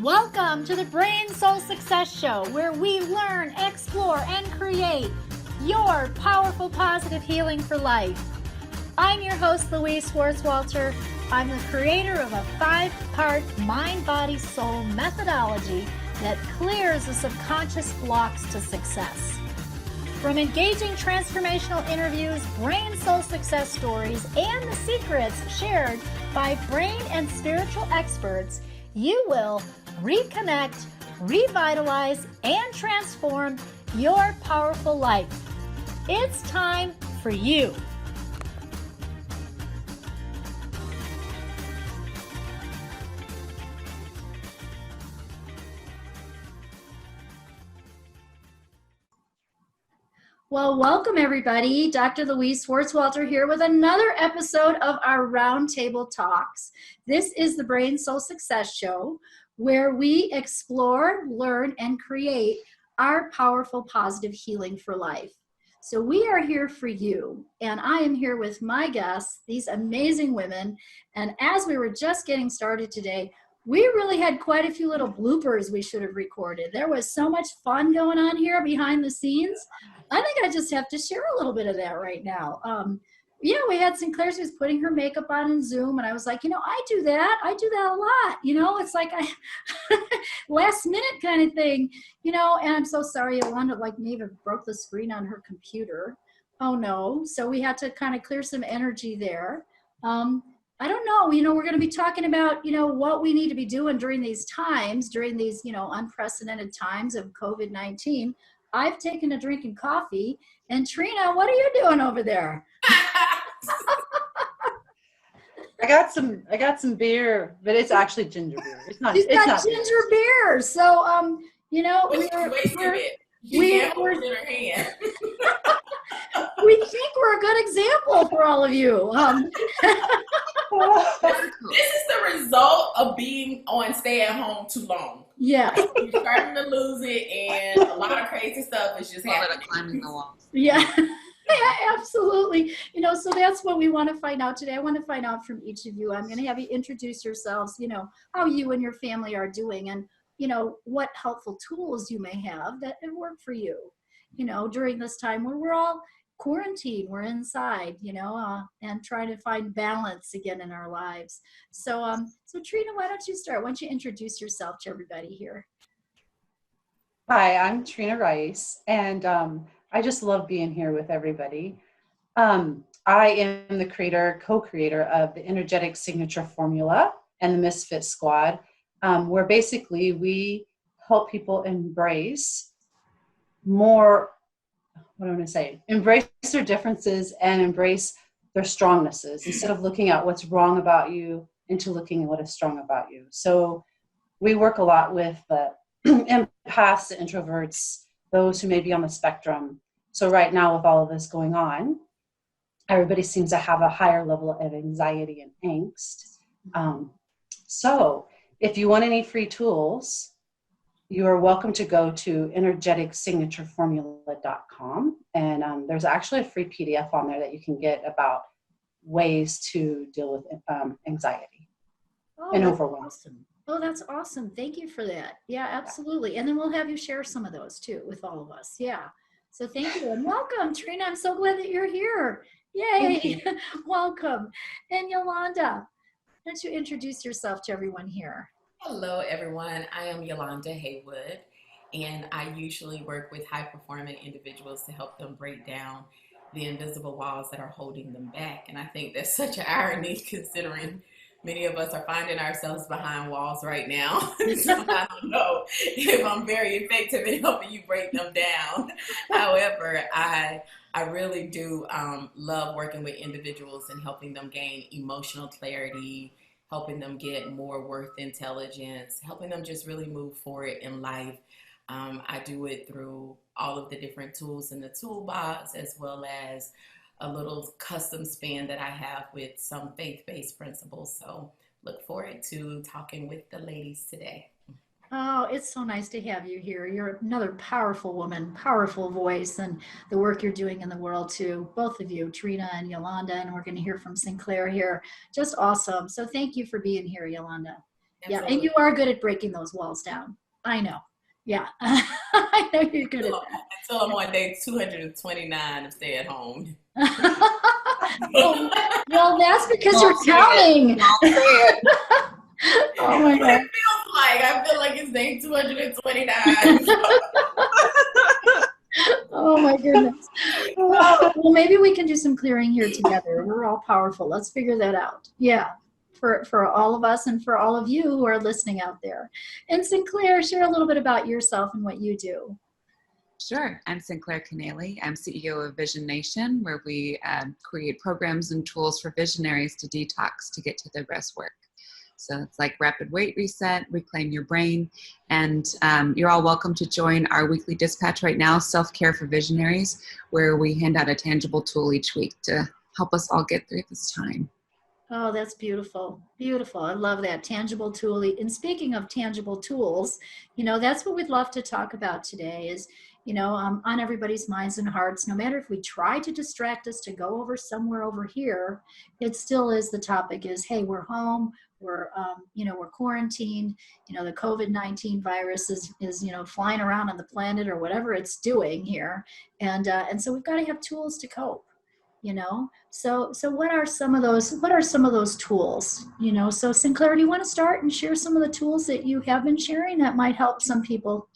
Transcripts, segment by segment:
Welcome to the Brain Soul Success Show, where we learn, explore, and create your powerful positive healing for life. I'm your host, Louise Schwartzwalter. I'm the creator of a 5-part mind, body, soul methodology that clears the subconscious blocks to success. From engaging transformational interviews, brain soul success stories, and the secrets shared by brain and spiritual experts, you will reconnect, revitalize, and transform your powerful life. It's time for you. Well, welcome everybody. Dr. Louise Schwartzwalter here with another episode of our Roundtable Talks. This is the Brain Soul Success Show, where we explore, learn, and create our powerful positive healing for life. So we are here for you, and I am here with my guests, these amazing women. And as we were just getting started today, we really had quite a few little bloopers we should have recorded. There was so much fun going on here behind the scenes. I think I just have to share a little bit of that right now. We had Sinclair, she was putting her makeup on in Zoom, and I was like, I do that a lot. It's like I last minute kind of thing, and I'm so sorry, Yolanda maybe broke the screen on her computer. Oh no. So we had to kind of clear some energy there. I don't know, we're going to be talking about, what we need to be doing during these times, during these, unprecedented times of COVID-19. I've taken a drink of coffee. And Trina, what are you doing over there? I got some beer, but it's actually ginger beer. It's not. She's it's got not ginger beer. So, Wait a minute. we can't hold it in her hand. we think we're a good example for all of you. This is the result of being on stay at home too long. Yeah. You're starting to lose it, and a lot of crazy stuff is just happening. Climbing the walls. Yeah. Yeah, absolutely. So that's what we want to find out today. I want to find out from each of you. I'm going to have you introduce yourselves, how you and your family are doing, and, what helpful tools you may have that work for you, during this time where we're all quarantined, we're inside, and trying to find balance again in our lives. So Trina, why don't you start? Why don't you introduce yourself to everybody here? Hi, I'm Trina Rice, and I just love being here with everybody. I am the co-creator of the Energetic Signature Formula and the Misfit Squad, where basically we help people embrace embrace their differences and embrace their strongnesses instead of looking at what's wrong about you into looking at what is strong about you. So we work a lot with the empaths, the introverts, those who may be on the spectrum. So right now with all of this going on, everybody seems to have a higher level of anxiety and angst. So if you want any free tools, you are welcome to go to energeticsignatureformula.com, and there's actually a free PDF on there that you can get about ways to deal with anxiety and overwhelm. Awesome. Oh, that's awesome. Thank you for that. Yeah, absolutely. And then we'll have you share some of those too with all of us. Yeah. So thank you and welcome, Trina. I'm so glad that you're here. Yay. Welcome. And Yolanda, why don't you introduce yourself to everyone here? Hello, everyone. I am Yolanda Haywood, and I usually work with high-performing individuals to help them break down the invisible walls that are holding them back. And I think that's such an irony considering many of us are finding ourselves behind walls right now. So I don't know if I'm very effective in helping you break them down. However, I really do love working with individuals and helping them gain emotional clarity, helping them get more worth intelligence, helping them just really move forward in life. I do it through all of the different tools in the toolbox, as well as a little custom spin that I have with some faith-based principles. So look forward to talking with the ladies today. Oh, it's so nice to have you here. You're another powerful woman, powerful voice, and the work you're doing in the world too. Both of you, Trina and Yolanda, and we're going to hear from Sinclair here. Just awesome. So thank you for being here, Yolanda. Yeah. And Absolutely. you are good at breaking those walls down. I know. Yeah. I know you're good at Until I'm on day 229 of stay at home. that. Well, that's because you're Don't say counting. Don't say it. Oh my God. It feels like I feel like it's day 229. Oh my goodness. Well, maybe we can do some clearing here together. We're all powerful. Let's figure that out. Yeah. For all of us and for all of you who are listening out there. And Sinclair, share a little bit about yourself and what you do. Sure. I'm Sinclair Canale. I'm CEO of Vision Nation, where we create programs and tools for visionaries to detox to get to their best work. So it's like rapid weight reset, reclaim your brain, and you're all welcome to join our weekly dispatch right now, Self-Care for Visionaries, where we hand out a tangible tool each week to help us all get through this time. Oh, that's beautiful. Beautiful. I love that. Tangible tool. And speaking of tangible tools, that's what we'd love to talk about today is, on everybody's minds and hearts, no matter if we try to distract us to go over somewhere over here, it still is the topic is, hey, we're home. We're, we're quarantined. The COVID-19 virus is, flying around on the planet or whatever it's doing here. And so we've got to have tools to cope. So what are some of those tools? So Sinclair, do you want to start and share some of the tools that you have been sharing that might help some people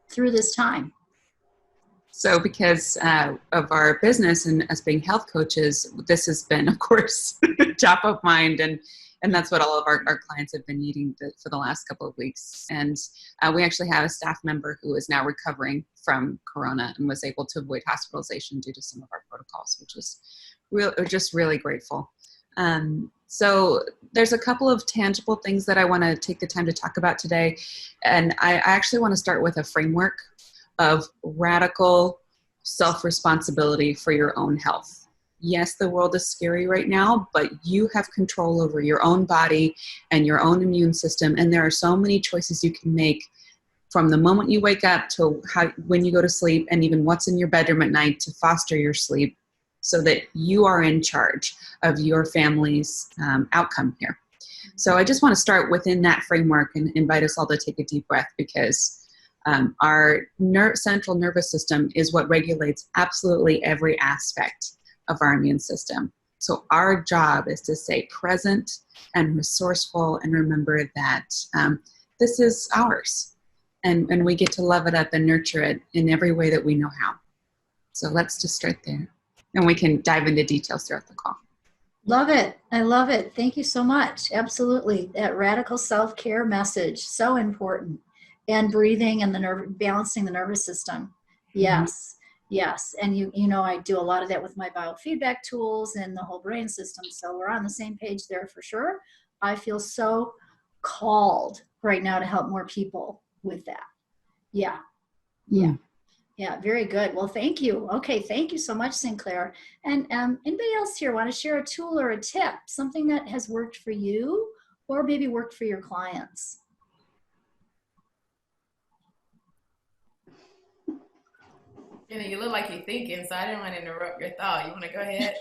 through this time? So because of our business and us being health coaches, this has been, of course, top of mind. And that's what all of our clients have been needing for the last couple of weeks. And we actually have a staff member who is now recovering from Corona and was able to avoid hospitalization due to some of our protocols, which is just really grateful. So there's a couple of tangible things that I want to take the time to talk about today. And I actually want to start with a framework of radical self-responsibility for your own health. Yes, the world is scary right now, but you have control over your own body and your own immune system. And there are so many choices you can make from the moment you wake up to when you go to sleep, and even what's in your bedroom at night to foster your sleep so that you are in charge of your family's outcome here. So I just want to start within that framework and invite us all to take a deep breath, because our central nervous system is what regulates absolutely every aspect of our immune system. So our job is to stay present and resourceful and remember that this is ours, and we get to love it up and nurture it in every way that we know how. So let's just start there, and we can dive into details throughout the call. Love it. I love it. Thank you so much. Absolutely. That radical self-care message, so important. And breathing and balancing the nervous system. Yes. Mm-hmm. Yes. And I do a lot of that with my biofeedback tools and the whole brain system. So we're on the same page there for sure. I feel so called right now to help more people with that. Yeah. Yeah. Yeah. Very good. Well, thank you. Okay. Thank you so much, Sinclair. And anybody else here want to share a tool or a tip, something that has worked for you or maybe worked for your clients? You look like you're thinking, so I didn't want to interrupt your thought. You want to go ahead?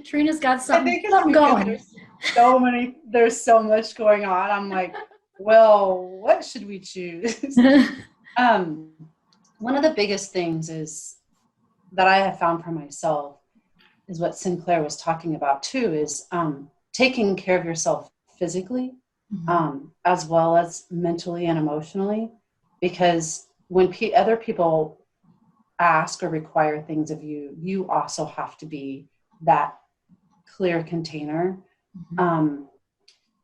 Trina's got something going. There's so much going on. I'm like, well, what should we choose? One of the biggest things is that I have found for myself is what Sinclair was talking about too, is taking care of yourself physically, as well as mentally and emotionally, because when other people ask or require things of you, you also have to be that clear container.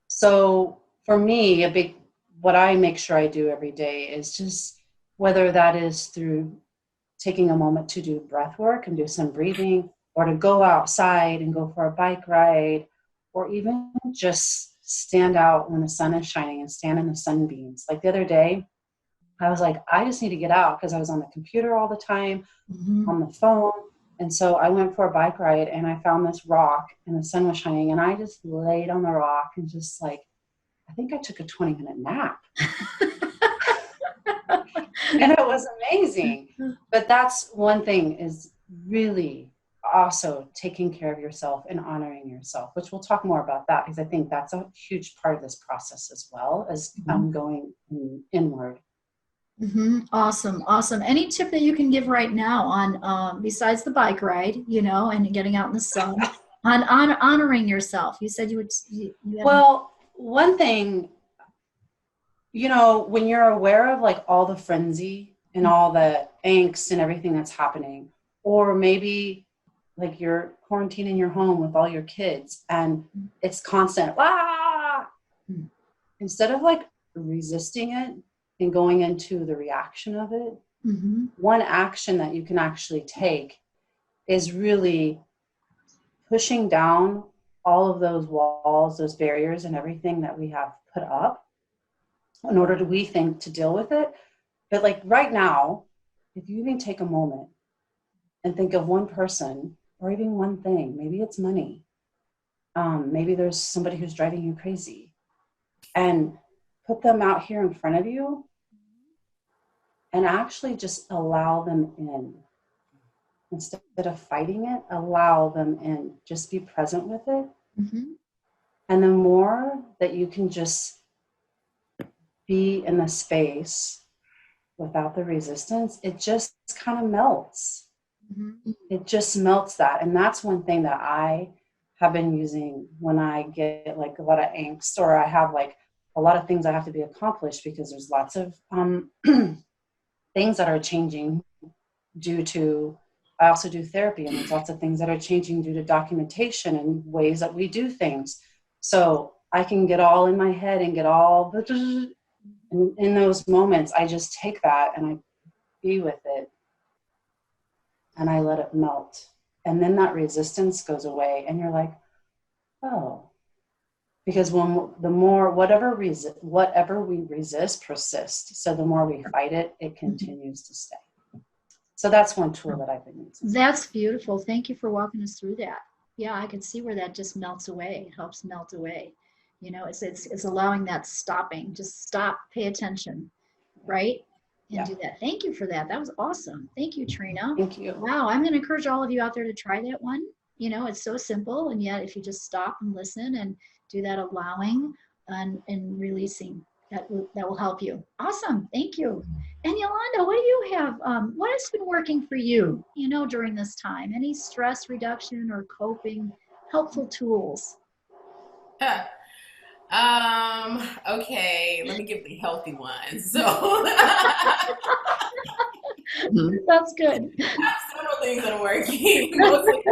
So for me, what I make sure I do every day is just, whether that is through taking a moment to do breath work and do some breathing, or to go outside and go for a bike ride, or even just stand out when the sun is shining and stand in the sunbeams. Like the other day, I was like, I just need to get out because I was on the computer all the time, on the phone. And so I went for a bike ride and I found this rock and the sun was shining, and I just laid on the rock and just I think I took a 20-minute nap. And it was amazing. But that's one thing, is really, also taking care of yourself and honoring yourself, which we'll talk more about that, because I think that's a huge part of this process as well as going inward. Awesome. Any tip that you can give right now on, besides the bike ride, and getting out in the sun, on honoring yourself? You said you would. Well, one thing, when you're aware of like all the frenzy and all the angst and everything that's happening, or maybe like you're quarantined in your home with all your kids and it's constant, instead of like resisting it and going into the reaction of it, one action that you can actually take is really pushing down all of those walls, those barriers and everything that we have put up in order to, we think, to deal with it. But like right now, if you even take a moment and think of one person or even one thing, maybe it's money. Maybe there's somebody who's driving you crazy, and put them out here in front of you and actually just allow them in. Instead of fighting it, allow them in. Just be present with it. And the more that you can just be in the space without the resistance, it just kind of melts. It just melts that. And that's one thing that I have been using when I get like a lot of angst, or I have like a lot of things I have to be accomplished, because there's lots of things that are changing due to, I also do therapy, and there's lots of things that are changing due to documentation and ways that we do things. So I can get all in my head and get all, and in those moments, I just take that and I be with it and I let it melt. And then that resistance goes away and you're like, oh, because whatever we resist persists. So the more we fight it, it continues to stay. So that's one tool that I've been using. That's beautiful. Thank you for walking us through that. Yeah, I can see where that just melts away. It helps melt away. It's allowing that stopping. Just stop, pay attention, right? And do that. Thank you for that. That was awesome. Thank you, Trina. Thank you. Wow, I'm going to encourage all of you out there to try that one. It's so simple, and yet if you just stop and listen and do that allowing and releasing, that will help you. Awesome. Thank you. And Yolanda, what do you have? What has been working for you, during this time? Any stress reduction or coping helpful tools? Okay, let me give the healthy ones. So that's good. I have several things that are working. Mostly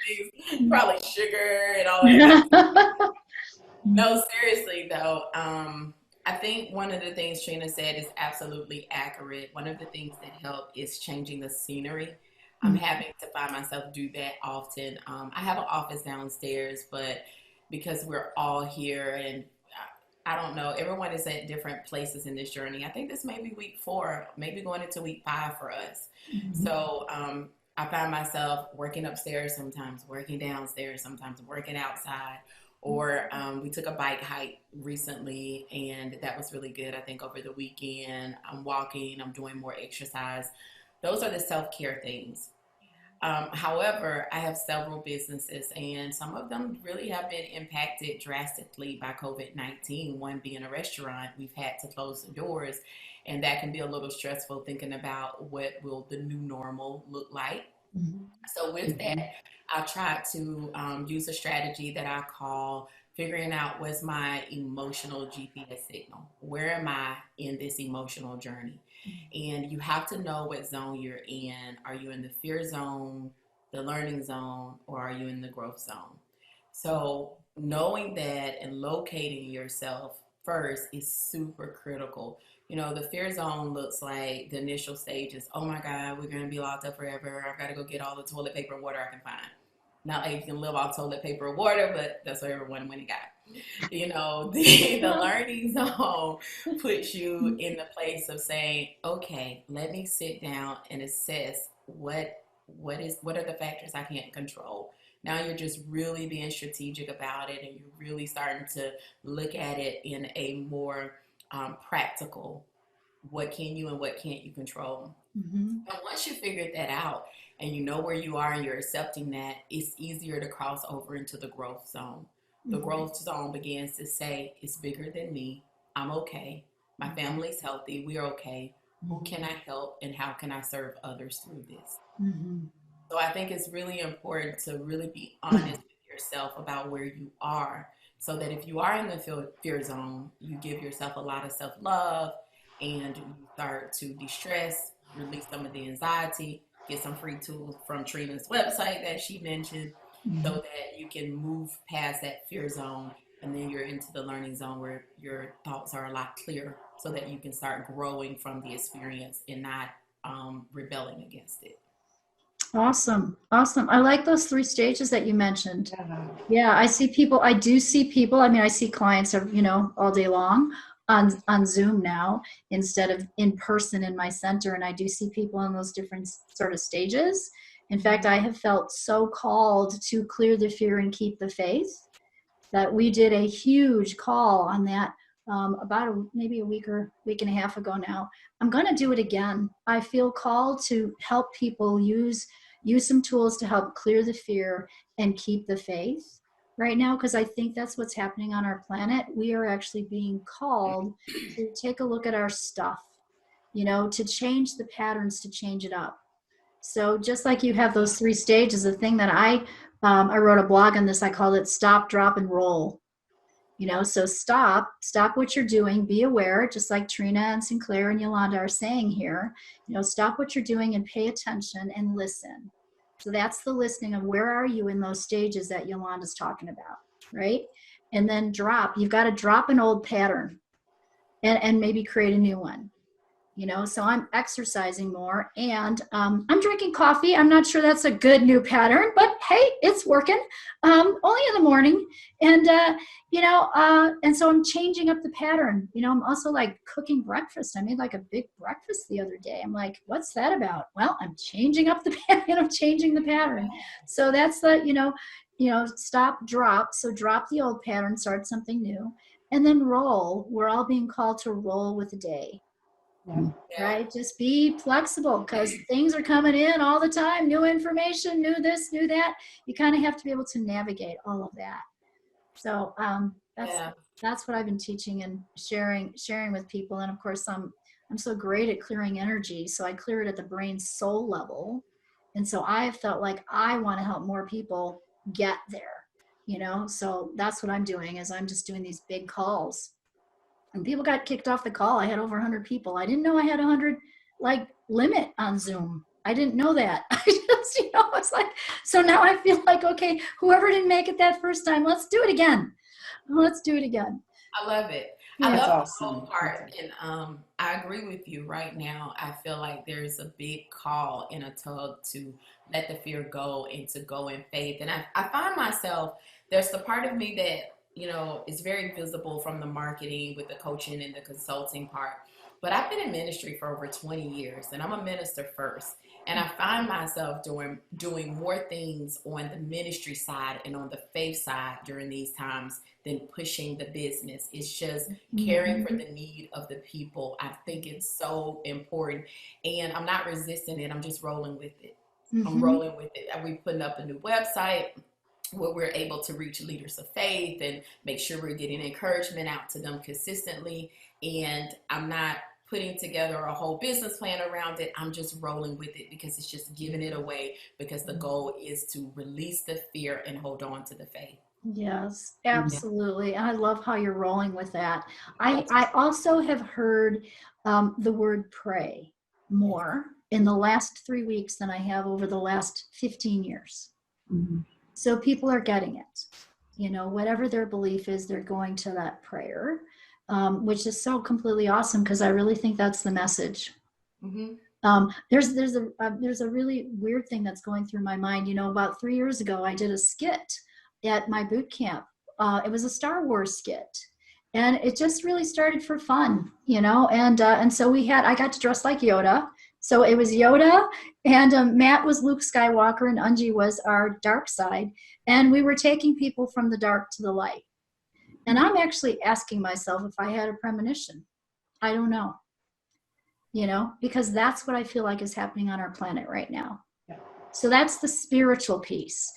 things, probably sugar and all that. No, seriously though, I think one of the things Trina said is absolutely accurate. One of the things that help is changing the scenery. I'm having to find myself do that often. I have an office downstairs, but because we're all here, and I don't know, everyone is at different places in this journey. I think this may be week 4, maybe going into week 5 for us. So I find myself working upstairs sometimes, working downstairs sometimes, working outside. Or we took a bike hike recently, and that was really good. I think over the weekend, I'm walking, I'm doing more exercise. Those are the self-care things. However, I have several businesses, and some of them really have been impacted drastically by COVID-19. One being a restaurant, we've had to close the doors, and that can be a little stressful thinking about what will the new normal look like. So with that, I tried to use a strategy that I call figuring out what's my emotional GPS signal. Where am I in this emotional journey? And you have to know what zone you're in. Are you in the fear zone, the learning zone, or are you in the growth zone? So knowing that and locating yourself first is super critical. The fear zone looks like the initial stages. Oh my God, we're going to be locked up forever. I've got to go get all the toilet paper and water I can find. Not like you can live off toilet paper or water, but that's what everyone went and got. The learning zone puts you in the place of saying, okay, let me sit down and assess what are the factors I can't control. Now you're just really being strategic about it, and you're really starting to look at it in a more practical, what can you and what can't you control. And once you figured that out, and you know where you are and you're accepting that, it's easier to cross over into the growth zone. The growth zone begins to say, it's bigger than me. I'm okay. My family's healthy. We're okay. Who can I help and how can I serve others through this? Mm-hmm. So I think it's really important to really be honest with yourself about where you are, so that if you are in the fear zone, you give yourself a lot of self-love and you start to de-stress, release some of the anxiety, get some free tools from Trina's website that she mentioned, so that you can move past that fear zone, and then you're into the learning zone where your thoughts are a lot clearer, so that you can start growing from the experience and not rebelling against it. Awesome. Awesome. I like those 3 stages that you mentioned. Yeah. Yeah, I see people. I do see people. I mean, I see clients, all day long on Zoom now instead of in person in my center. And I do see people in those different sort of stages. In fact, I have felt so called to clear the fear and keep the faith that we did a huge call on that maybe a week or week and a half ago now. I'm going to do it again. I feel called to help people use some tools to help clear the fear and keep the faith right now, because I think that's what's happening on our planet. We are actually being called to take a look at our stuff, to change the patterns, to change it up. So just like you have those 3 stages, the thing that I wrote a blog on this, I called it stop, drop, and roll. So stop what you're doing, be aware, just like Trina and Sinclair and Yolanda are saying here, stop what you're doing and pay attention and listen. So that's the listening of where are you in those stages that Yolanda's talking about, right? And then drop, you've got to drop an old pattern and maybe create a new one. So I'm exercising more and I'm drinking coffee. I'm not sure that's a good new pattern, but hey, it's working, only in the morning. And, and so I'm changing up the pattern. I'm also like cooking breakfast. I made like a big breakfast the other day. I'm like, what's that about? Well, I'm changing up the pattern. I'm changing the pattern. So that's the, stop, drop. So drop the old pattern, start something new, and then roll. We're all being called to roll with the day. Yeah. Right? Just be flexible because things are coming in all the time. New information, new this, new that. You kind of have to be able to navigate all of that. So that's what I've been teaching and sharing with people. And of course, I'm so great at clearing energy. So I clear it at the brain soul level. And so I felt like I want to help more people get there. So that's what I'm doing is I'm just doing these big calls. And people got kicked off the call. I had over 100 people. I didn't know I had 100 limit on Zoom. I didn't know that. I just, it's like, so now I feel like, okay, whoever didn't make it that first time, let's do it again. Let's do it again. I love it. Yeah. I love That's the whole awesome. part. And I agree with you right now. I feel like there's a big call and a tug to let the fear go and to go in faith. And I find myself, there's the part of me that, is very visible from the marketing with the coaching and the consulting part. But I've been in ministry for over 20 years and I'm a minister first. And I find myself doing more things on the ministry side and on the faith side during these times than pushing the business. It's just caring for the need of the people. I think it's so important. And I'm not resisting it. I'm just rolling with it. I'm rolling with it. We're putting up a new website where we're able to reach leaders of faith and make sure we're getting encouragement out to them consistently. And I'm not putting together a whole business plan around it. I'm just rolling with it because it's just giving it away because the goal is to release the fear and hold on to the faith. Yes, absolutely. I love how you're rolling with that. I also have heard the word pray more in the last 3 weeks than I have over the last 15 years. Mm-hmm. So people are getting it. Whatever their belief is, they're going to that prayer, which is so completely awesome because I really think that's the message. There's a really weird thing that's going through my mind. About 3 years ago, I did a skit at my boot camp. It was a Star Wars skit. And it just really started for fun, and so I got to dress like Yoda. So it was Yoda and Matt was Luke Skywalker and Unji was our dark side. And we were taking people from the dark to the light. And I'm actually asking myself if I had a premonition. I don't know, because that's what I feel like is happening on our planet right now. Yeah. So that's the spiritual piece,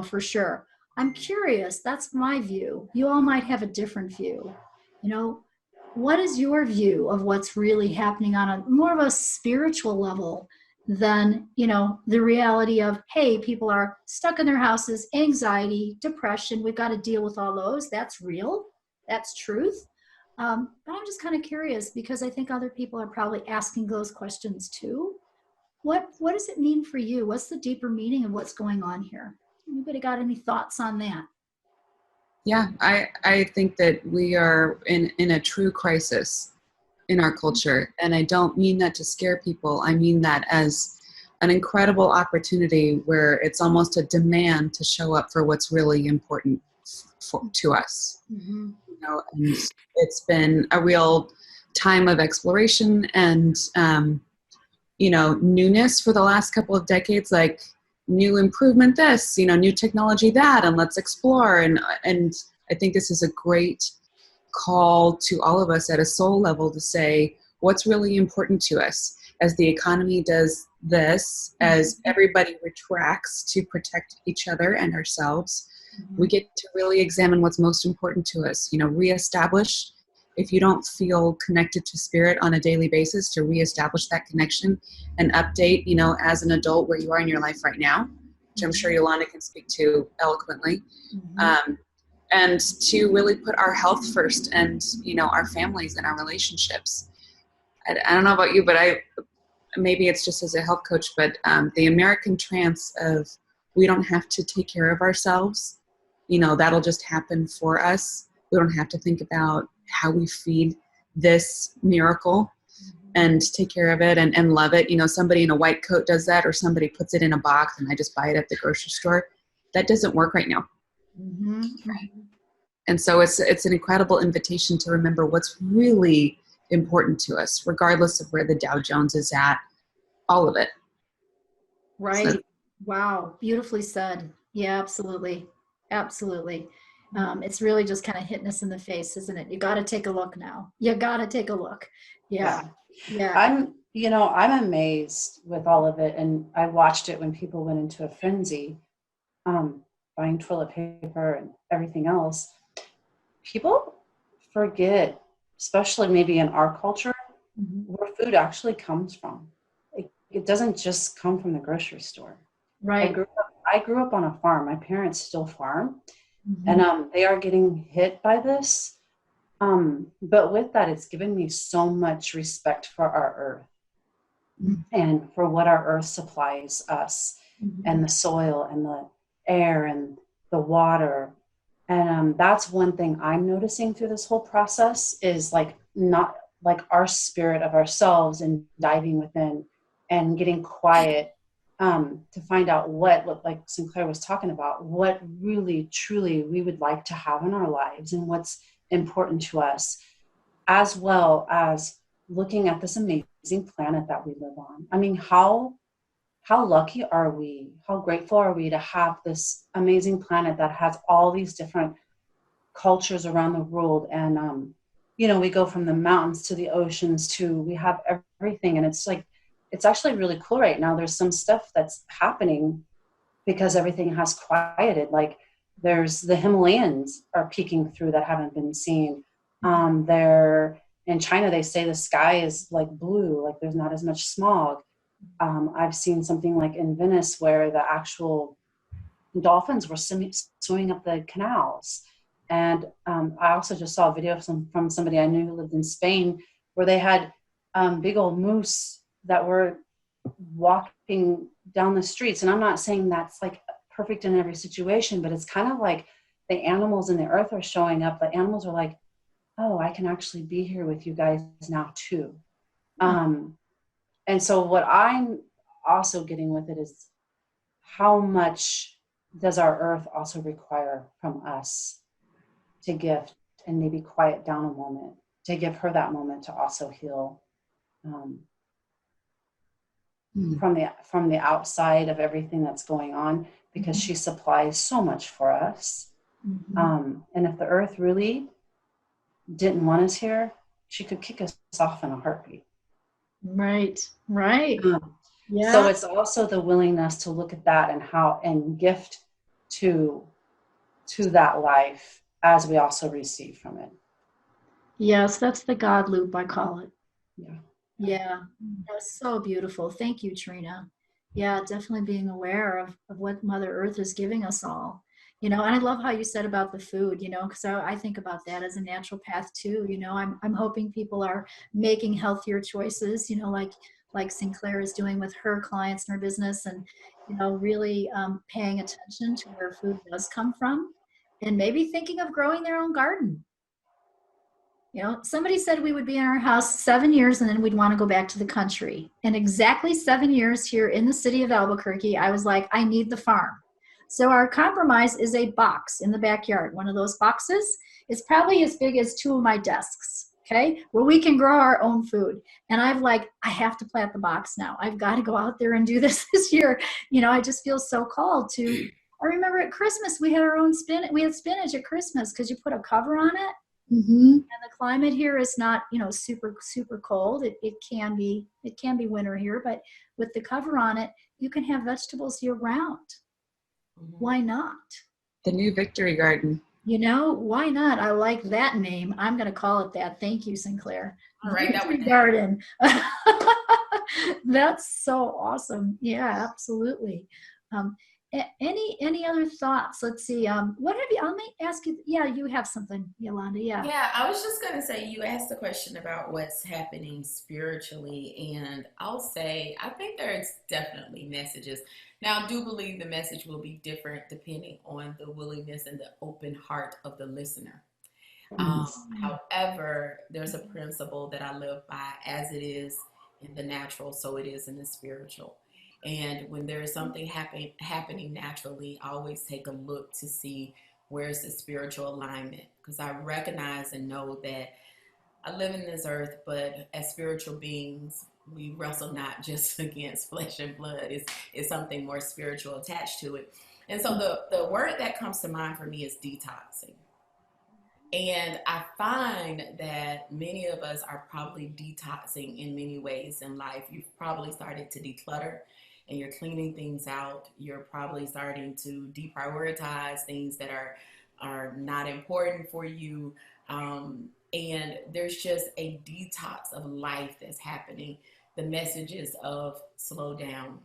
for sure. I'm curious, that's my view. You all might have a different view. What is your view of what's really happening on a more of a spiritual level than, the reality of, hey, people are stuck in their houses, anxiety, depression, we've got to deal with all those. That's real. That's truth. But I'm just kind of curious because I think other people are probably asking those questions too. What does it mean for you? What's the deeper meaning of what's going on here? Anybody got any thoughts on that? Yeah, I think that we are in a true crisis in our culture. And I don't mean that to scare people. I mean that as an incredible opportunity where it's almost a demand to show up for what's really important to us. Mm-hmm. And it's been a real time of exploration and, newness for the last couple of decades, like new improvement this, new technology that, and let's explore. And I think this is a great call to all of us at a soul level to say, what's really important to us as the economy does this, as everybody retracts to protect each other and ourselves. We get to really examine what's most important to us, reestablish, if you don't feel connected to spirit on a daily basis, to reestablish that connection and update, as an adult where you are in your life right now, which I'm sure Yolanda can speak to eloquently. And to really put our health first and, our families and our relationships. I don't know about you, but maybe it's just as a health coach, but the American trance of we don't have to take care of ourselves, that'll just happen for us. We don't have to think about how we feed this miracle and take care of it and love it. Somebody in a white coat does that, or somebody puts it in a box and I just buy it at the grocery store. That doesn't work right now. And so it's an incredible invitation to remember what's really important to us, regardless of where the Dow Jones is at, all of it. Right. So, wow. Beautifully said. Yeah, absolutely. Absolutely. It's really just kind of hitting us in the face, isn't it? You got to take a look now. You got to take a look. Yeah. I'm amazed with all of it. And I watched it when people went into a frenzy, buying toilet paper and everything else. People forget, especially maybe in our culture, where food actually comes from. It doesn't just come from the grocery store. Right. I grew up on a farm. My parents still farm, and they are getting hit by this. But with that, it's given me so much respect for our earth and for what our earth supplies us, and the soil and the air and the water. And that's one thing I'm noticing through this whole process is not like our spirit of ourselves and diving within and getting quiet to find out what like Sinclair was talking about, what really truly we would like to have in our lives and what's important to us, as well as looking at this amazing planet that we live on. I mean, how lucky are we? How grateful are we to have this amazing planet that has all these different cultures around the world? And, we go from the mountains to the oceans to, we have everything. And it's actually really cool right now. There's some stuff that's happening because everything has quieted. Like there's the Himalayas are peeking through that haven't been seen. There in China, they say the sky is like blue, like there's not as much smog. I've seen something like in Venice where the actual dolphins were swimming up the canals. And I also just saw a video from somebody I knew who lived in Spain where they had big old moose that were walking down the streets. And I'm not saying that's like perfect in every situation, but it's kind of like the animals in the earth are showing up. The animals are like, oh, I can actually be here with you guys now too. And so what I'm also getting with it is how much does our earth also require from us to gift and maybe quiet down a moment, to give her that moment to also heal from the outside of everything that's going on, because she supplies so much for us. And if the earth really didn't want us here, she could kick us off in a heartbeat. Right. So Yeah. it's also the willingness to look at that and how and gift to that life as we also receive from it. Yes, that's the God loop, I call it. Yeah. Yeah, that's so beautiful. Thank you, Trina. Yeah, definitely being aware of what Mother Earth is giving us all. And I love how you said about the food, because I think about that as a naturopath too. I'm hoping people are making healthier choices, like Sinclair is doing with her clients in her business, and really paying attention to where food does come from, and maybe thinking of growing their own garden. Somebody said we would be in our house 7 years and then we'd want to go back to the country. And exactly 7 years here in the city of Albuquerque, I was like, I need the farm. So our compromise is a box in the backyard. One of those boxes is probably as big as two of my desks, okay, where we can grow our own food. And I have to plant the box now. I've got to go out there and do this year. I just feel so called to. I remember at Christmas, we had our own spinach. We had spinach at Christmas because you put a cover on it. Mm-hmm. And the climate here is not, super, super cold. It can be winter here, but with the cover on it, you can have vegetables year round. Why not? The new Victory Garden. Why not? I like that name. I'm going to call it that. Thank you, Sinclair. All right, Victory Garden. That's so awesome. Yeah, absolutely. Any other thoughts? Let's see. What have you? I'll ask you. Yeah, you have something, Yolanda. Yeah. Yeah, I was just going to say, you asked the question about what's happening spiritually, and I'll say, I think there's definitely messages. Now, I do believe the message will be different depending on the willingness and the open heart of the listener. However, there's a principle that I live by: as it is in the natural, so it is in the spiritual. And when there is something happening naturally, I always take a look to see where's the spiritual alignment, because I recognize and know that I live in this earth, but as spiritual beings, we wrestle not just against flesh and blood. It's something more spiritual attached to it. And so the word that comes to mind for me is detoxing. And I find that many of us are probably detoxing in many ways in life. You've probably started to declutter and you're cleaning things out. You're probably starting to deprioritize things that are not important for you. And there's just a detox of life that's happening. The messages of slow down,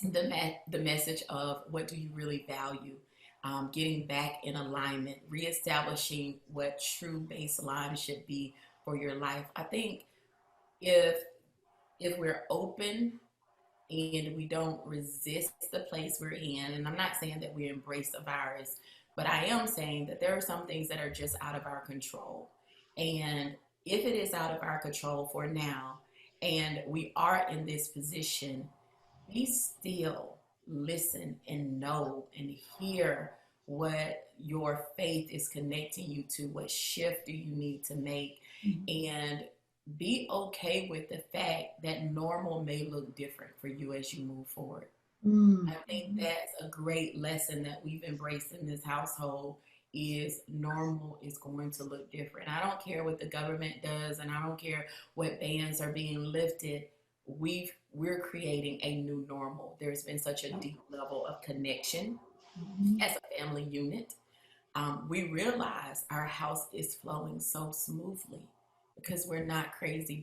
the message of what do you really value, getting back in alignment, reestablishing what true baseline should be for your life. I think if we're open and we don't resist the place we're in, and I'm not saying that we embrace the virus, but I am saying that there are some things that are just out of our control. And if it is out of our control for now, and we are in this position, be still, listen and know and hear what your faith is connecting you to. What shift do you need to make? And be okay with the fact that normal may look different for you as you move forward. I think that's a great lesson that we've embraced in this household, is normal is going to look different. I don't care what the government does, and I don't care what bans are being lifted. We're creating a new normal. There's been such a deep level of connection as a family unit. We realize our house is flowing so smoothly because we're not crazy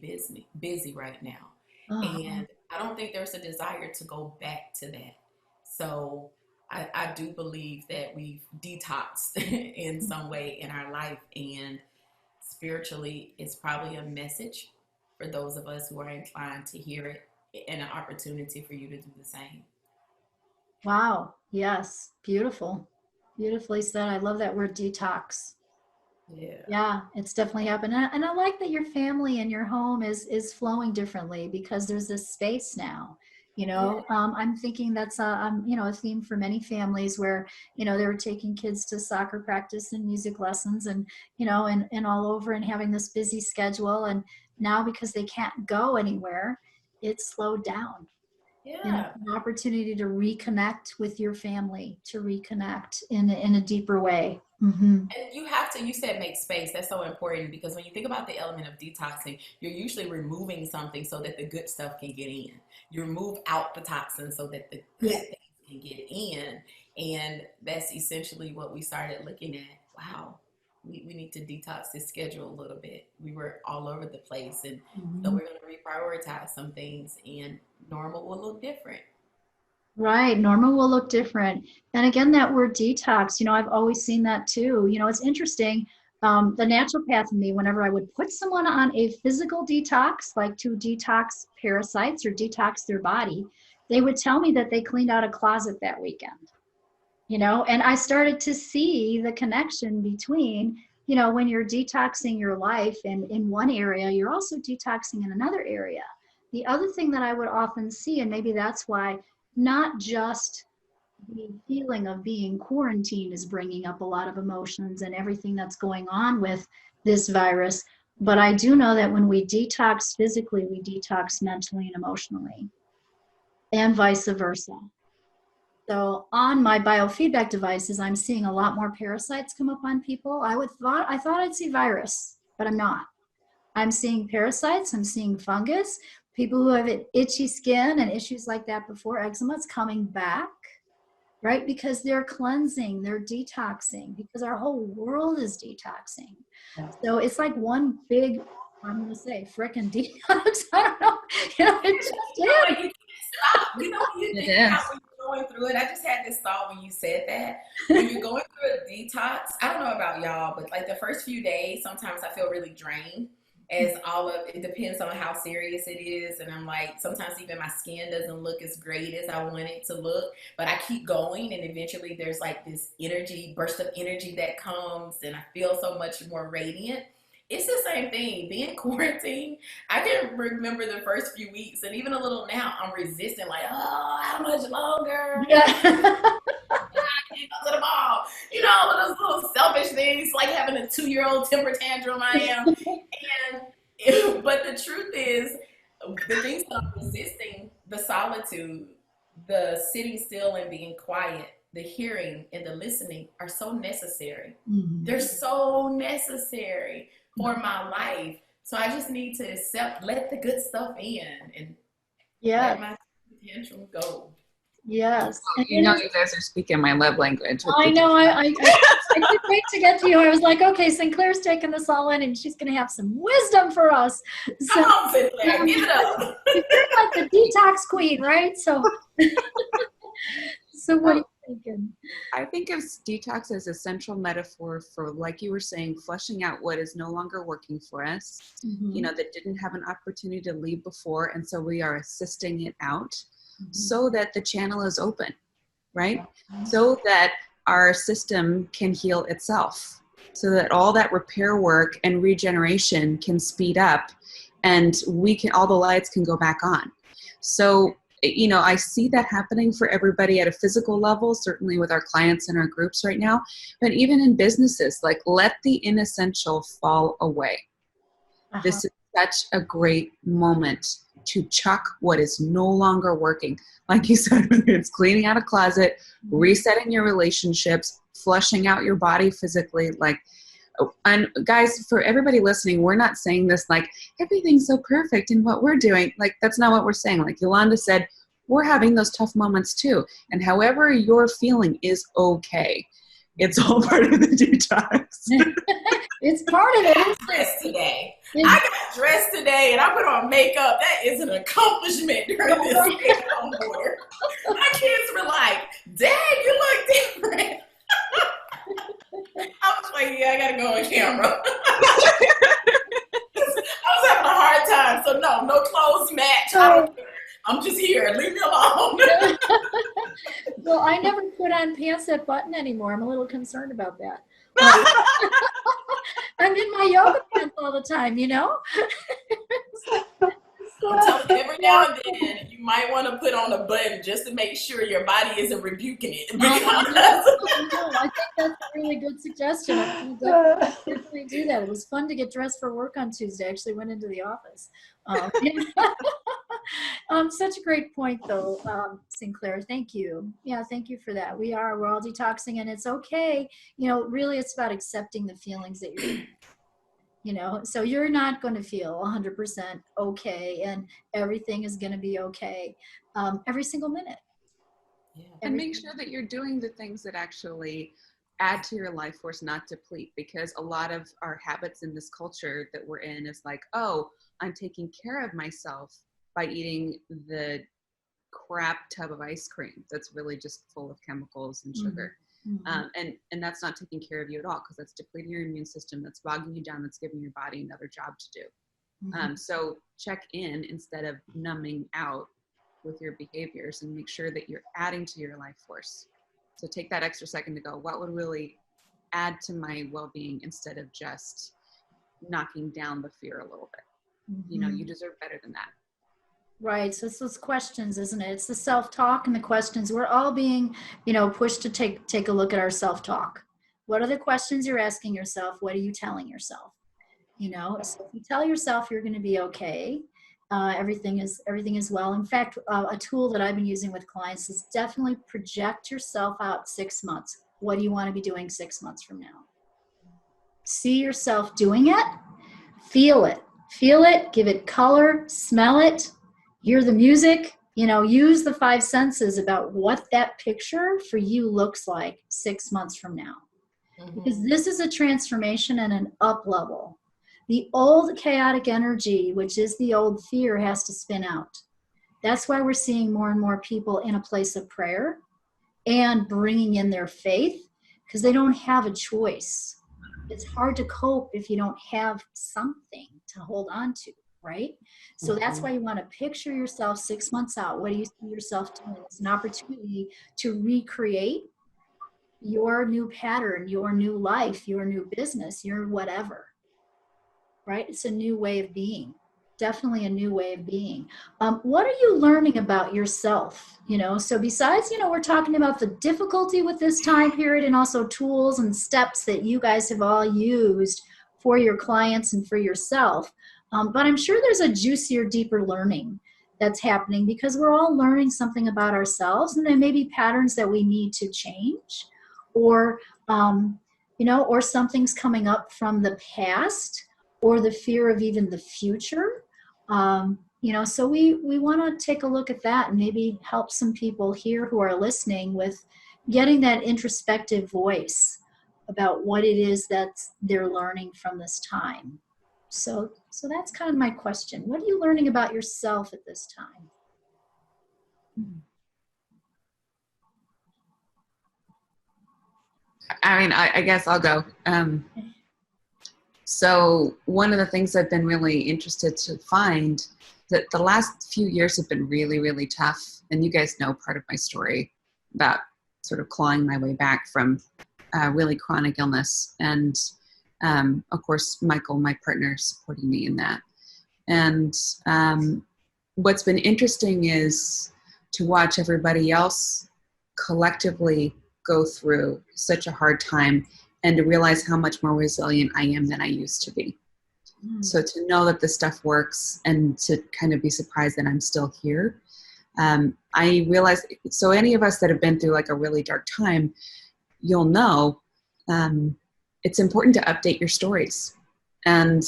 busy right now. And I don't think there's a desire to go back to that. So I do believe that we've detoxed in some way in our life, and spiritually, it's probably a message for those of us who are inclined to hear it, and an opportunity for you to do the same. Wow. Yes. Beautiful. Beautifully said. I love that word detox. Yeah. Yeah, it's definitely happened. And I like that your family and your home is flowing differently because there's this space now. I'm thinking that's a theme for many families where, they were taking kids to soccer practice and music lessons and, and all over and having this busy schedule. And now because they can't go anywhere, it's slowed down. And Yeah. it's an opportunity to reconnect with your family, to reconnect in a deeper way. Mm-hmm. And you have to, you said make space. That's so important because when you think about the element of detoxing, you're usually removing something so that the good stuff can get in. You remove out the toxins so that the good things can get in. And that's essentially what we started looking at. Wow, we need to detox this schedule a little bit. We were all over the place. And so we're going to reprioritize some things, and normal will look different. Right. Normal will look different. And again, that word detox, I've always seen that too. It's interesting. The naturopath in me, whenever I would put someone on a physical detox, like to detox parasites or detox their body, they would tell me that they cleaned out a closet that weekend. And I started to see the connection between, when you're detoxing your life and in one area, you're also detoxing in another area. The other thing that I would often see, and maybe that's why not just the feeling of being quarantined is bringing up a lot of emotions and everything that's going on with this virus, but I do know that when we detox physically, we detox mentally and emotionally, and vice versa. So on my biofeedback devices, I'm seeing a lot more parasites come up on people. I thought I'd see virus, but I'm not. I'm seeing parasites, I'm seeing fungus, people who have itchy skin and issues like that before, eczema's coming back, right? Because they're cleansing, they're detoxing, because our whole world is detoxing. Yeah. So it's like one big, I'm going to say, frickin' detox. I don't know. It just is. You know, when you think about when you're going through it, I just had this thought when you said that. When you're going through a detox, I don't know about y'all, but like the first few days, sometimes I feel really drained. As all of it depends on how serious it is, and I'm like, sometimes even my skin doesn't look as great as I want it to look, but I keep going, and eventually there's like this burst of energy that comes, and I feel so much more radiant. It's the same thing. Being quarantined, I can remember the first few weeks, and even a little now, I'm resisting, like, oh, how much longer? Yeah. I can't go to the mall. Those little selfish things, like having a 2-year-old temper tantrum I am. But the truth is, the things that I'm resisting, the solitude, the sitting still and being quiet, the hearing and the listening are so necessary. Mm-hmm. They're so necessary for my life. So I just need to let the good stuff in and let my potential go. Yes. Well, you guys are speaking my love language. I know. I couldn't wait to get to you. I was like, okay, Sinclair's taking this all in, and she's going to have some wisdom for us. So, come on, Sinclair, give it up. You're like the detox queen, right? So, what are you thinking? I think of detox as a central metaphor for, like you were saying, flushing out what is no longer working for us, that didn't have an opportunity to leave before, and so we are assisting it out. So that the channel is open, right? So that our system can heal itself, so that all that repair work and regeneration can speed up, and all the lights can go back on. So, I see that happening for everybody at a physical level, certainly with our clients and our groups right now, but even in businesses, like, let the inessential fall away. This is such a great moment to chuck what is no longer working. Like you said, it's cleaning out a closet, resetting your relationships, flushing out your body physically. And guys, for everybody listening, we're not saying this like everything's so perfect in what we're doing. Like, that's not what we're saying. Like Yolanda said, we're having those tough moments too. And however you're feeling is okay. It's all part of the detox. It's part of it. I got dressed today. And I put on makeup. That is an accomplishment during this stay-at-home order. My kids were like, Dad, you look different. I was like, yeah, I gotta go on camera. I was having a hard time. So no clothes match. I don't care. I'm just here. Leave me alone. Well, I never put on pants that button anymore. I'm a little concerned about that. I'm in my yoga pants all the time, I'm telling you, every now and then, you might want to put on a button just to make sure your body isn't rebuking it. I think that's a really good suggestion. I'm going to definitely do that. It was fun to get dressed for work on Tuesday. I actually went into the office. Such a great point, though, Sinclair. Thank you. Yeah, thank you for that. We're all detoxing, and it's okay. Really, it's about accepting the feelings that so you're not going to feel 100% okay, and everything is going to be okay every single minute. Yeah. And make sure that you're doing the things that actually add to your life force, not deplete, because a lot of our habits in this culture that we're in is like, oh, I'm taking care of myself by eating the crap tub of ice cream that's really just full of chemicals and sugar. Mm-hmm. And that's not taking care of you at all, because that's depleting your immune system, that's bogging you down, that's giving your body another job to do. Mm-hmm. So check in instead of numbing out with your behaviors, and make sure that you're adding to your life force. So take that extra second to go, what would really add to my well-being, instead of just knocking down the fear a little bit. Mm-hmm. You deserve better than that. Right. So it's those questions, isn't it? It's the self-talk and the questions. We're all being, pushed to take a look at our self-talk. What are the questions you're asking yourself? What are you telling yourself? So if you tell yourself you're going to be okay, everything is well. In fact, a tool that I've been using with clients is definitely project yourself out 6 months. What do you want to be doing 6 months from now? See yourself doing it. Feel it. Give it color. Smell it. Hear the music. Use the 5 senses about what that picture for you looks like 6 months from now. Mm-hmm. Because this is a transformation and an up level. The old chaotic energy, which is the old fear, has to spin out. That's why we're seeing more and more people in a place of prayer and bringing in their faith, because they don't have a choice. It's hard to cope if you don't have something to hold on to, right? So that's why you want to picture yourself 6 months out. What do you see yourself doing? It's an opportunity to recreate your new pattern, your new life, your new business, your whatever. Right? It's a new way of being. Definitely a new way of being. What are you learning about yourself? So besides, we're talking about the difficulty with this time period, and also tools and steps that you guys have all used for your clients and for yourself. But I'm sure there's a juicier, deeper learning that's happening, because we're all learning something about ourselves, and there may be patterns that we need to change, or, or something's coming up from the past, or the fear of even the future. So we want to take a look at that and maybe help some people here who are listening with getting that introspective voice about what it is that they're learning from this time. So that's kind of my question. What are you learning about yourself at this time? I mean, I guess I'll go. So one of the things I've been really interested to find, that the last few years have been really, really tough. And you guys know part of my story about sort of clawing my way back from really chronic illness. And of course, Michael, my partner, supporting me in that. And what's been interesting is to watch everybody else collectively go through such a hard time, and to realize how much more resilient I am than I used to be. So to know that this stuff works, and to kind of be surprised that I'm still here. I realized, so any of us that have been through like a really dark time, you'll know it's important to update your stories. And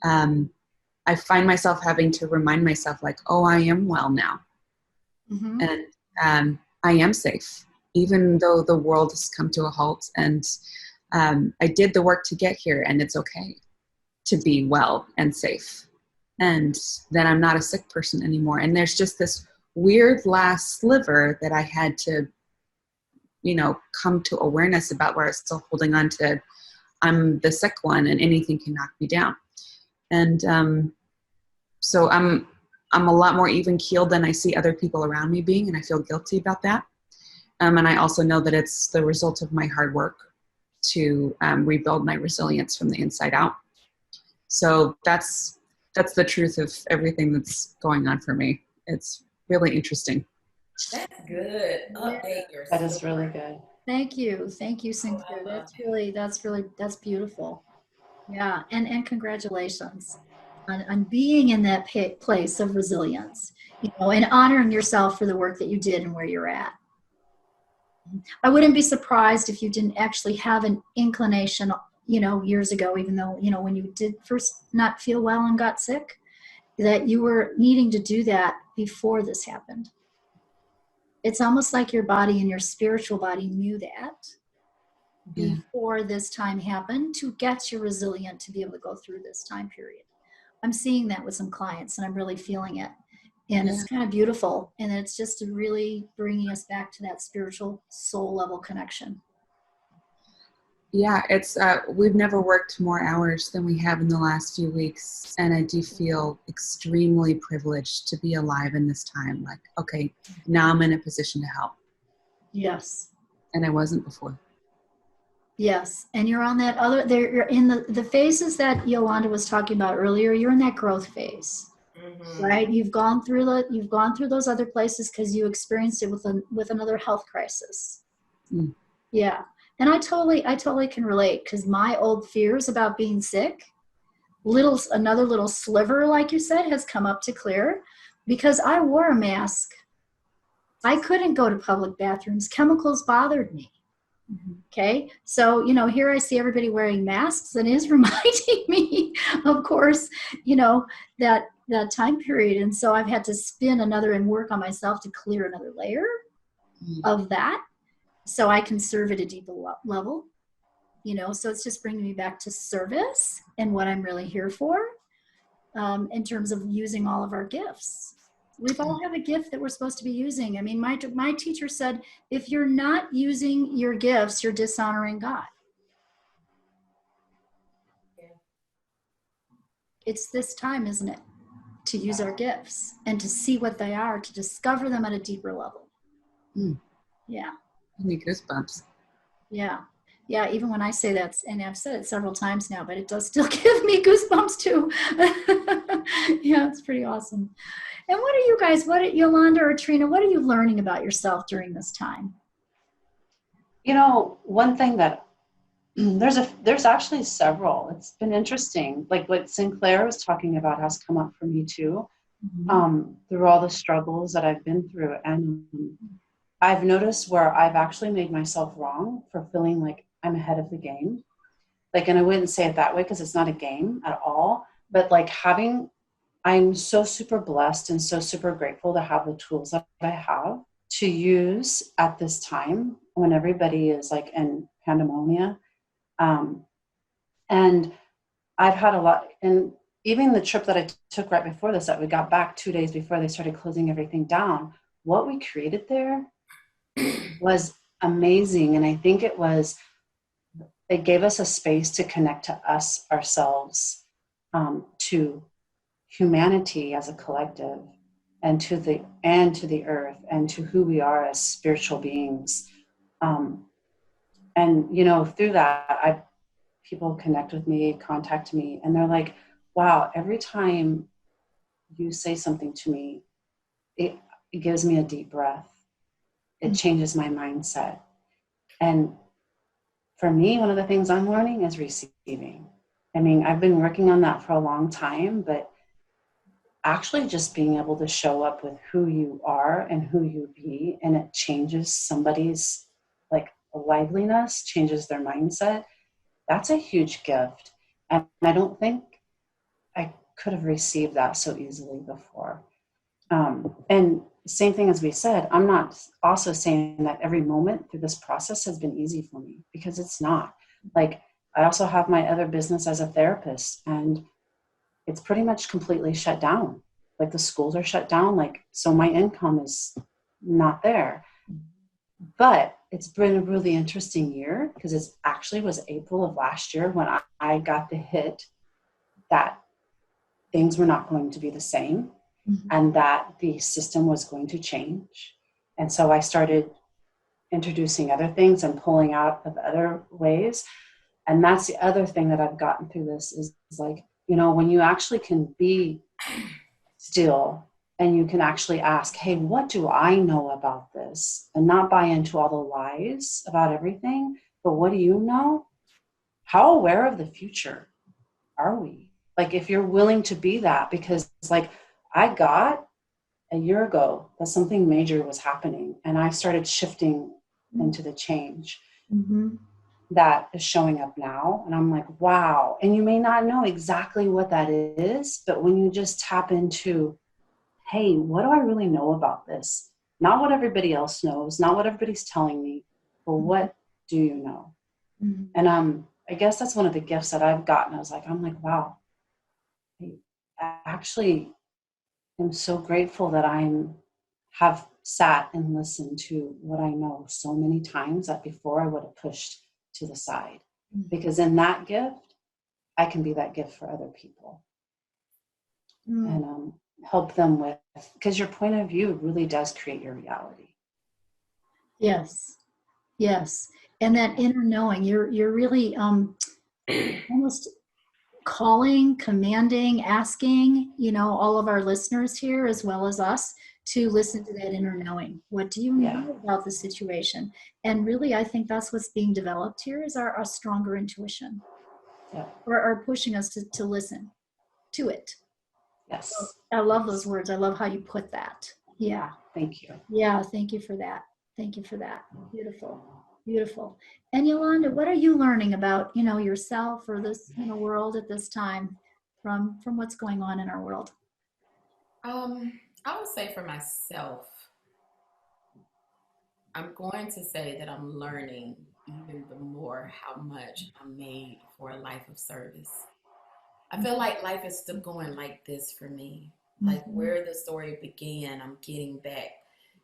I find myself having to remind myself like, oh, I am well now. Mm-hmm. And I am safe, even though the world has come to a halt. And I did the work to get here, and it's okay to be well and safe. And then I'm not a sick person anymore. And there's just this weird last sliver that I had to, come to awareness about, where I was still holding on to, I'm the sick one and anything can knock me down. And so I'm a lot more even keeled than I see other people around me being, and I feel guilty about that. And I also know that it's the result of my hard work to rebuild my resilience from the inside out. So that's the truth of everything that's going on for me. It's really interesting. That's good. Update yourself. That is really good. Thank you, Sinclair. That's beautiful. Yeah, and congratulations on being in that place of resilience. and honoring yourself for the work that you did and where you're at. I wouldn't be surprised if you didn't actually have an inclination, years ago, even though, when you did first not feel well and got sick, that you were needing to do that before this happened. It's almost like your body and your spiritual body knew that before this time happened to get you resilient to be able to go through this time period. I'm seeing that with some clients and I'm really feeling it. And it's kind of beautiful. And it's just really bringing us back to that spiritual soul level connection. Yeah, it's we've never worked more hours than we have in the last few weeks, and I do feel extremely privileged to be alive in this time. Like, okay, now I'm in a position to help. Yes. And I wasn't before. Yes, and you're on that other. You're in the phases that Yolanda was talking about earlier. You're in that growth phase, right? You've gone through those other places because you experienced it with another health crisis. Yeah. And I totally can relate, because my old fears about being sick, another little sliver, like you said, has come up to clear because I wore a mask. I couldn't go to public bathrooms. Chemicals bothered me. Okay. So, here I see everybody wearing masks, and it is reminding me, of course, that time period. And so I've had to spin another and work on myself to clear another layer of that, so I can serve at a deeper level, so it's just bringing me back to service and what I'm really here for, in terms of using all of our gifts. We all have a gift that we're supposed to be using. I mean, my teacher said, if you're not using your gifts, you're dishonoring God. It's this time, isn't it, to use our gifts and to see what they are, to discover them at a deeper level. Yeah. Give me goosebumps. Yeah. Yeah, even when I say that, and I've said it several times now, but it does still give me goosebumps too. Yeah, it's pretty awesome. And what are you guys, Yolanda or Trina, what are you learning about yourself during this time? One thing that there's actually several. It's been interesting. Like what Sinclair was talking about has come up for me too, through all the struggles that I've been through. And I've noticed where I've actually made myself wrong for feeling like I'm ahead of the game. Like, and I wouldn't say it that way because it's not a game at all, but like I'm so super blessed and so super grateful to have the tools that I have to use at this time when everybody is like in pandemonium. And I've had a lot, and even the trip that I took right before this, that we got back 2 days before they started closing everything down, what we created there was amazing. And I think it gave us a space to connect to us, ourselves, to humanity as a collective, and to the earth, and to who we are as spiritual beings. And through that, people connect with me, contact me, and they're like, wow, every time you say something to me, it gives me a deep breath. It changes my mindset. And for me, one of the things I'm learning is receiving. I mean, I've been working on that for a long time, but actually just being able to show up with who you are and who you be, and it changes somebody's like liveliness, changes their mindset. That's a huge gift. And I don't think I could have received that so easily before. And same thing as we said, I'm not also saying that every moment through this process has been easy for me, because it's not. Like, I also have my other business as a therapist, and it's pretty much completely shut down. Like, the schools are shut down. Like, so my income is not there. But it's been a really interesting year, because it actually was April of last year when I got the hit that things were not going to be the same, and that the system was going to change. And so I started introducing other things and pulling out of other ways. And that's the other thing that I've gotten through this is like, when you actually can be still and you can actually ask, hey, what do I know about this? And not buy into all the lies about everything, but what do you know? How aware of the future are we? Like, if you're willing to be that, because like I got a year ago that something major was happening, and I started shifting into the change that is showing up now. And I'm like, wow. And you may not know exactly what that is, but when you just tap into, hey, what do I really know about this? Not what everybody else knows, not what everybody's telling me, but what do you know? And I guess that's one of the gifts that I've gotten. I'm like, wow, I actually am so grateful that have sat and listened to what I know so many times that before I would have pushed to the side. Because in that gift, I can be that gift for other people and help them with, because your point of view really does create your reality. Yes. And that inner knowing, you're really almost calling, commanding, asking, all of our listeners here as well as us to listen to that inner knowing. What do you know about the situation? And really, I think that's what's being developed here is our stronger intuition, or pushing us to listen to it. Yes. So I love those words. I love how you put that. Yeah. Thank you. Yeah. Thank you for that. Beautiful. And Yolanda, what are you learning about, yourself or this, world at this time from what's going on in our world? I would say for myself, I'm going to say that I'm learning even the more how much I'm made for a life of service. I feel like life is still going like this for me. Like where the story began, I'm getting back.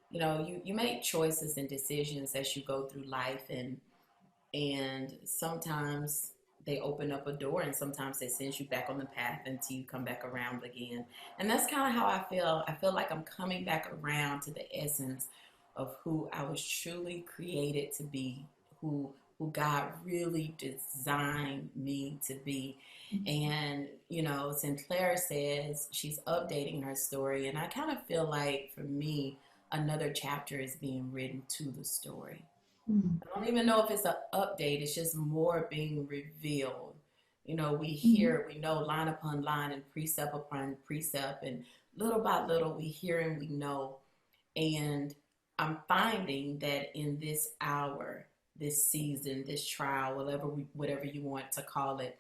You make choices and decisions as you go through life, and sometimes they open up a door and sometimes they send you back on the path until you come back around again. And that's kind of how I feel. I feel like I'm coming back around to the essence of who I was truly created to be, who God really designed me to be. And, Sinclair says she's updating her story. And I kind of feel like for me, another chapter is being written to the story. I don't even know if it's an update. It's just more being revealed. We know line upon line and precept upon precept, and little by little we hear and we know. And I'm finding that in this hour, this season, this trial, whatever you want to call it,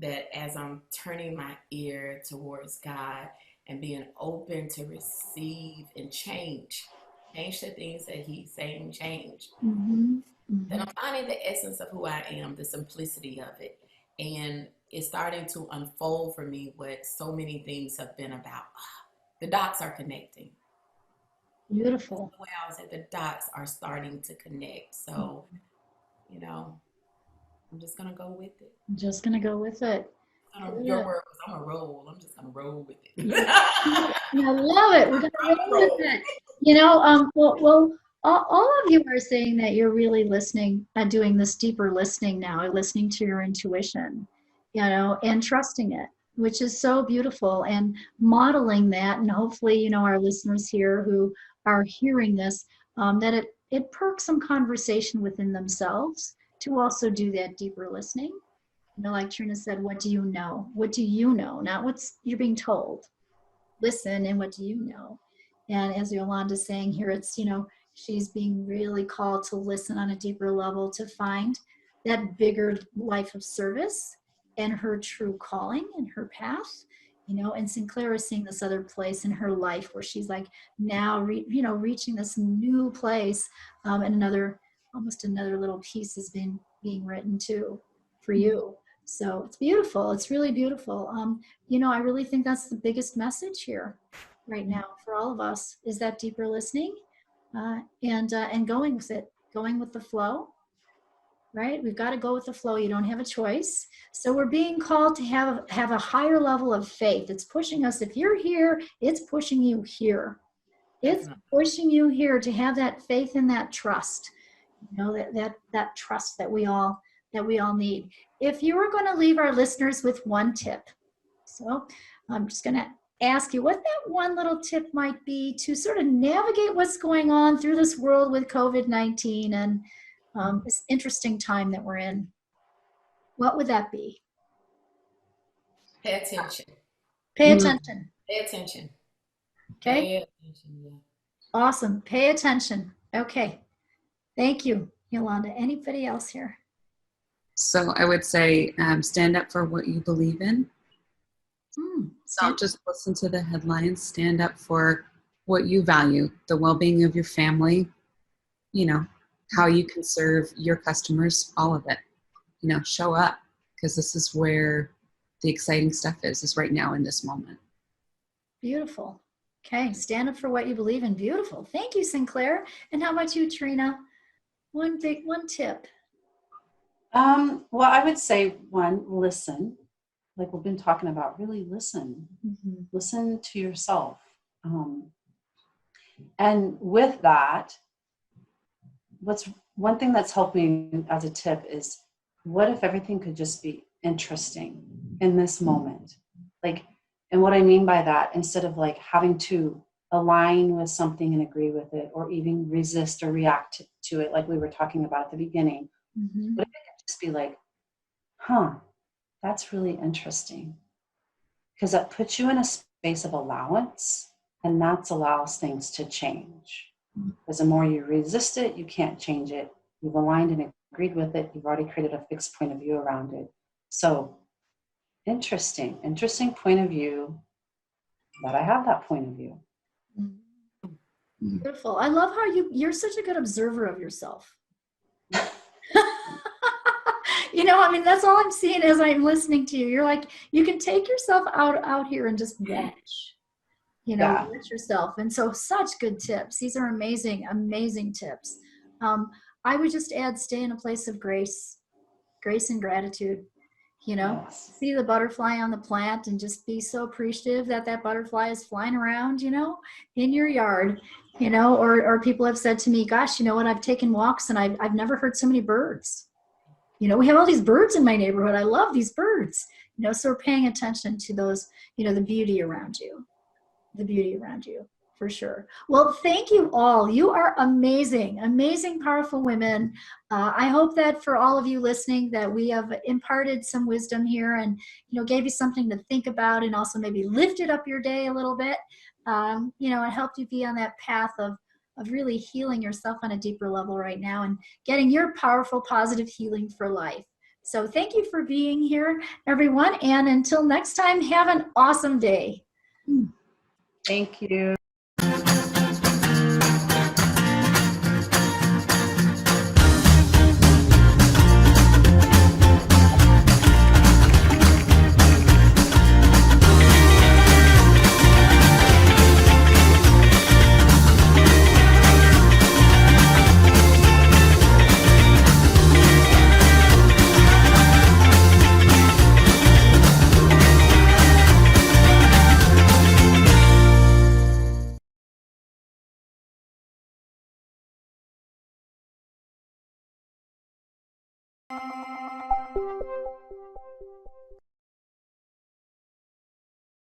that as I'm turning my ear towards God and being open to receive and change the things that He's saying change. Then I'm finding the essence of who I am, the simplicity of it. And it's starting to unfold for me what so many things have been about. The dots are connecting. Beautiful. The way I was at, the dots are starting to connect. So, I'm just going to go with it. Your word was, I'm going to roll. I'm just going to roll with it. I love it. We're going to roll with it. Well, all of you are saying that you're really listening, doing this deeper listening now, listening to your intuition, and trusting it, which is so beautiful, and modeling that. And hopefully, our listeners here who are hearing this, that it perks some conversation within themselves to also do that deeper listening. Like Trina said, what do you know? What do you know? Not what's you're being told. Listen, and what do you know? And as Yolanda's saying here, it's, she's being really called to listen on a deeper level to find that bigger life of service and her true calling and her path, and Sinclair is seeing this other place in her life where she's like now, reaching this new place, and almost another little piece has been being written too for you. So it's beautiful. It's really beautiful. I really think that's the biggest message here right now for all of us is that deeper listening, and going with it, going with the flow, right? We've got to go with the flow. You don't have a choice. So we're being called to have a higher level of faith. It's pushing us. If you're here, it's pushing you here. It's pushing you here to have that faith and that trust, that trust that we all need. If you were going to leave our listeners with one tip, so I'm just going to ask you what that one little tip might be to sort of navigate what's going on through this world with COVID-19 and this interesting time that we're in. What would that be? Pay attention. Pay attention. Pay attention. Okay. Pay attention, yeah. Awesome. Pay attention. Okay. Thank you, Yolanda. Anybody else here? So I would say stand up for what you believe in. Don't just listen to the headlines. Stand up for what you value, the well-being of your family, you know, how you can serve your customers, all of it. You know, show up, because this is where the exciting stuff is right now in this moment. Beautiful. Okay. Stand up for what you believe in. Beautiful. Thank you, Sinclair. And how about you, Trina? One tip. Well, I would say one, listen. Like we've been talking about, really listen. Mm-hmm. Listen to yourself. And with that, what's one thing that's helped me as a tip is, what if everything could just be interesting in this moment? Like, and what I mean by that, instead of like having to align with something and agree with it, or even resist or react to it, like we were talking about at the beginning, Mm-hmm. what if it could just be like, huh, that's really interesting? Because that puts you in a space of allowance, and that allows things to change. Because the more you resist it, you can't change it. You've aligned and agreed with it. You've already created a fixed point of view around it. So interesting point of view, that I have that point of view. Beautiful. I love how you're such a good observer of yourself. You know, I mean, that's all I'm seeing as I'm listening to you. You're like, you can take yourself out here and just watch, you know, Yeah. watch yourself. And so such good tips. These are amazing, amazing tips. I would just add, stay in a place of grace and gratitude, you know, Yes. see the butterfly on the plant and just be so appreciative that that butterfly is flying around, you know, in your yard, you know, or people have said to me, gosh, you know what, I've taken walks and I've never heard so many birds. You know, we have all these birds in my neighborhood. I love these birds, you know, so we're paying attention to those, you know, the beauty around you, for sure. Well, thank you all. You are amazing, amazing, powerful women. I hope that for all of you listening, that we have imparted some wisdom here and, you know, gave you something to think about, and also maybe lifted up your day a little bit, you know, and helped you be on that path of really healing yourself on a deeper level right now and getting your powerful, positive healing for life. So thank you for being here, everyone. And until next time, have an awesome day. Thank you.